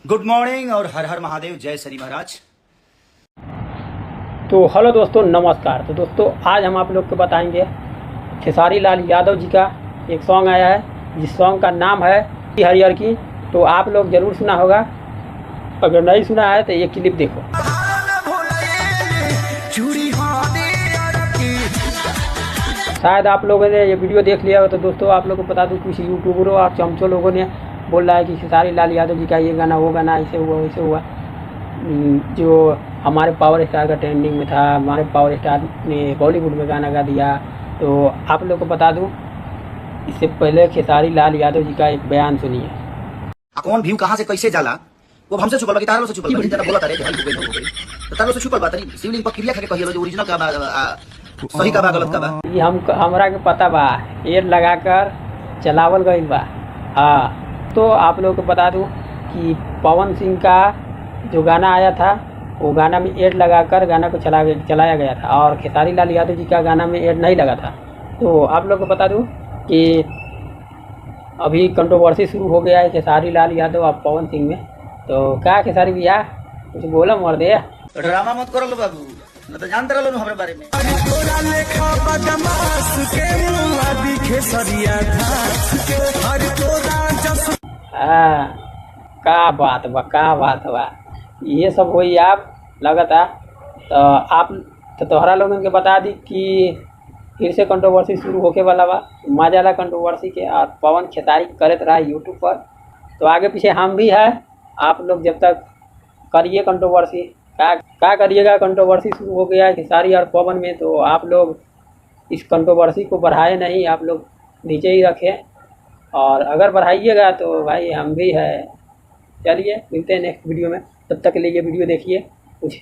Good morning और हर हर महादेव, जय श्री महाराज। तो हेलो दोस्तों, नमस्कार। तो दोस्तों आज हम आप लोग को बताएंगे खेसारी लाल यादव जी का एक सॉन्ग आया है जिस सॉन्ग का नाम है हरियर की। तो आप लोग ज़रूर सुना होगा, अगर नहीं सुना है तो ये क्लिप देखो। शायद आप लोगों ने ये वीडियो देख लिया हो। तो दोस्तों आप लोगों को बता दूं, कुछ यूट्यूबरों और चमचों लोगों ने बोल रहा है कि खेसारी लाल यादव जी का ये गाना वो गाना ऐसे हुआ वैसे हुआ, जो हमारे पावर स्टार का ट्रेंडिंग में था, हमारे पावर स्टार ने बॉलीवुड में गाना गा दिया। तो आप लोग को बता दूं, इससे पहले खेसारी लाल यादव जी का एक बयान सुनिए। कौन व्यू कहां से कैसे जाला वो हमसे छुपल बा, तारो से छुपल बा, जरा बोला तारे भाई हो गई तो तारो से छुपल बा। तरी शिवलिंग पर क्रिया करके कहियो जो ओरिजिनल का बा, सही का बा गलत का बा, ये हमरा के पता बा, एड लगाकर चलावल गईल बा। हाँ, तो आप लोग को बता दूं कि पवन सिंह का जो गाना आया था वो गाना में एड लगाकर गाना को चलाया गया था, और खेसारी लाल यादव जी का गाना में एड नहीं लगा था। तो आप लोग को बता दूं कि अभी कंट्रोवर्सी शुरू हो गया है खेसारी लाल यादव और पवन सिंह में। तो क्या खेसारी भैया कुछ बोला मोर दे, तो ड्रामा मत करो लो बाबू, न तो जानते रहो हमारे बारे में। हाँ, का बात बा ये सब हुई आप लगता। तो आप तो तोहरा लोगन के बता दी कि फिर से कंट्रोवर्सी शुरू होके वाला बा, मजाला कंट्रोवर्सी के। और पवन खेसारी करत रहा यूट्यूब पर, तो आगे पीछे हम भी है। आप लोग जब तक करिए कंट्रोवर्सी, क्या करिएगा, कंट्रोवर्सी शुरू हो गया है खेसारी और पवन में। तो आप लोग इस कंट्रोवर्सी को बढ़ाए नहीं, आप लोग नीचे ही रखें, और अगर बढ़ाइएगा तो भाई हम भी है। चलिए मिलते हैं नेक्स्ट वीडियो में, तब तक के लिए ये वीडियो देखिए कुछ